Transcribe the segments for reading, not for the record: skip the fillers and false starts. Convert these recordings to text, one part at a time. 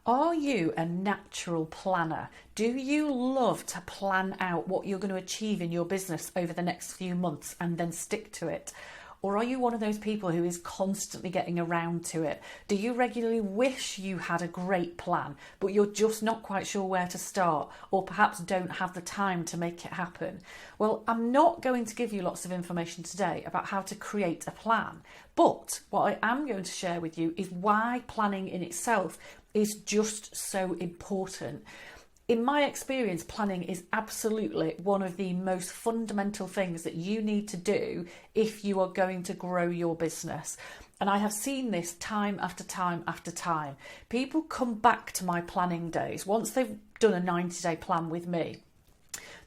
Are you a natural planner? Do you love to plan out what you're going to achieve in your business over the next few months and then stick to it? Or are you one of those people who is constantly getting around to it? Do you regularly wish you had a great plan, but you're just not quite sure where to start, or perhaps don't have the time to make it happen? Well, I'm not going to give you lots of information today about how to create a plan, but what I am going to share with you is why planning in itself is just so important. In my experience, planning is absolutely one of the most fundamental things that you need to do if you are going to grow your business. And I have seen this time after time after time. People come back to my planning days once they've done a 90-day plan with me.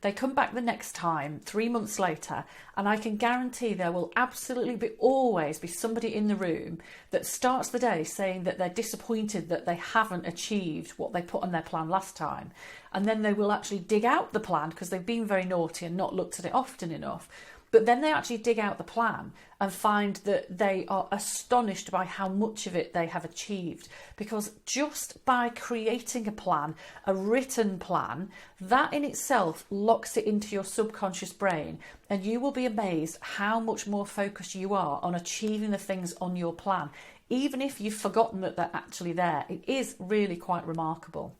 They come back the next time, 3 months later, and I can guarantee there will absolutely always be somebody in the room that starts the day saying that they're disappointed that they haven't achieved what they put on their plan last time. And then they will actually dig out the plan because they've been very naughty and not looked at it often enough. But then they actually dig out the plan and find that they are astonished by how much of it they have achieved. Because just by creating a plan, a written plan, that in itself locks it into your subconscious brain, and you will be amazed how much more focused you are on achieving the things on your plan. Even if you've forgotten that they're actually there, it is really quite remarkable.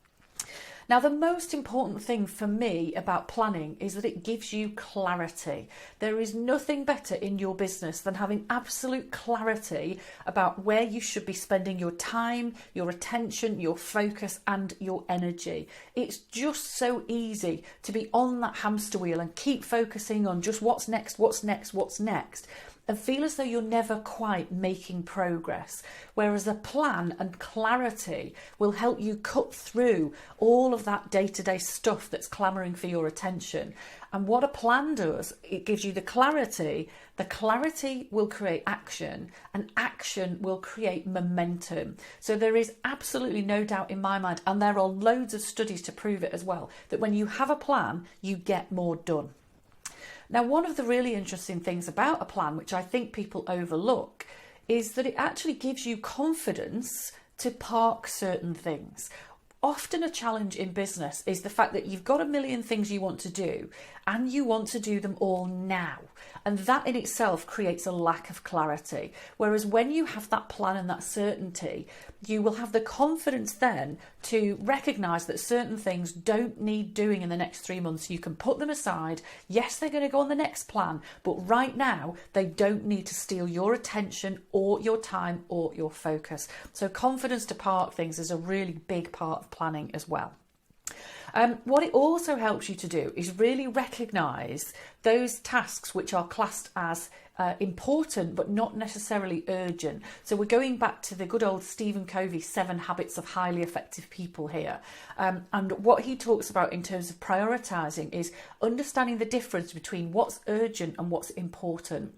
Now, the most important thing for me about planning is that it gives you clarity. There is nothing better in your business than having absolute clarity about where you should be spending your time, your attention, your focus, and your energy. It's just so easy to be on that hamster wheel and keep focusing on just what's next, what's next, what's next, and feel as though you're never quite making progress. Whereas a plan and clarity will help you cut through all of that day-to-day stuff that's clamouring for your attention. And what a plan does, it gives you the clarity will create action, and action will create momentum. So there is absolutely no doubt in my mind, and there are loads of studies to prove it as well, that when you have a plan, you get more done. Now, one of the really interesting things about a plan, which I think people overlook, is that it actually gives you confidence to park certain things. Often a challenge in business is the fact that you've got a million things you want to do and you want to do them all now. And that in itself creates a lack of clarity. Whereas when you have that plan and that certainty, you will have the confidence then to recognise that certain things don't need doing in the next 3 months. You can put them aside. Yes, they're going to go on the next plan, but right now they don't need to steal your attention or your time or your focus. So confidence to park things is a really big part of planning as well. What it also helps you to do is really recognise those tasks which are classed as important but not necessarily urgent. So we're going back to the good old Stephen Covey 7 Habits of Highly Effective People here. And what he talks about in terms of prioritising is understanding the difference between what's urgent and what's important.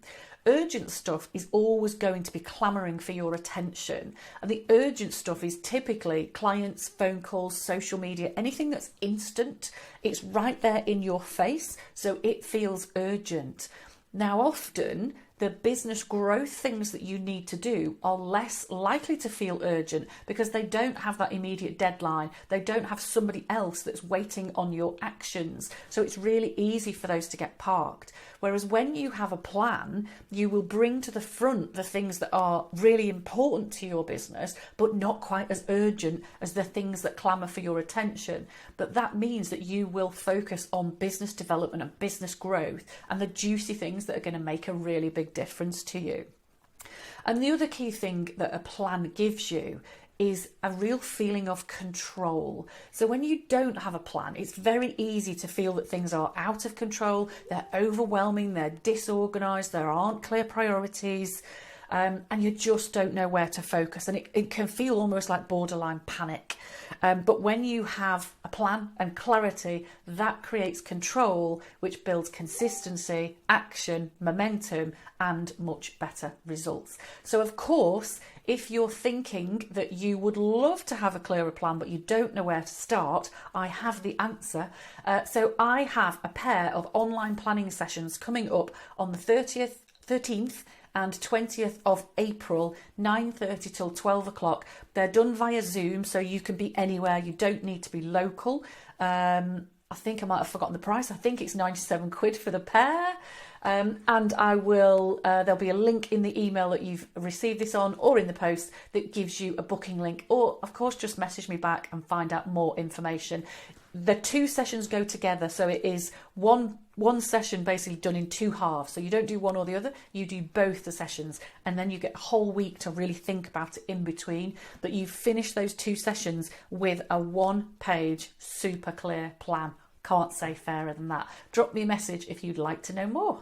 Urgent stuff is always going to be clamouring for your attention. And the urgent stuff is typically clients, phone calls, social media, anything that's instant. It's right there in your face, so it feels urgent. Now, often the business growth things that you need to do are less likely to feel urgent because they don't have that immediate deadline. They don't have somebody else that's waiting on your actions. So it's really easy for those to get parked. Whereas when you have a plan, you will bring to the front the things that are really important to your business, but not quite as urgent as the things that clamour for your attention. But that means that you will focus on business development and business growth and the juicy things that are going to make a really big difference to you. And the other key thing that a plan gives you is a real feeling of control. So when you don't have a plan, it's very easy to feel that things are out of control, they're overwhelming, they're disorganised, there aren't clear priorities, and you just don't know where to focus. And it can feel almost like borderline panic. But when you have a plan and clarity, that creates control, which builds consistency, action, momentum, and much better results. So of course, if you're thinking that you would love to have a clearer plan, but you don't know where to start, I have the answer. So I have a pair of online planning sessions coming up on the 13th and 20th of April, 9:30 till 12 o'clock. They're done via Zoom, so you can be anywhere. You don't need to be local. I think I might have forgotten the price. I think it's 97 quid for the pair. And I will, there'll be a link in the email that you've received this on or in the post that gives you a booking link. Or, of course, just message me back and find out more information. The 2 sessions go together, so it is one session basically done in 2 halves. So you don't do one or the other, you do both the sessions, and then you get a whole week to really think about it in between. But you finish those 2 sessions with a 1-page, super clear plan. Can't say fairer than that. Drop me a message if you'd like to know more.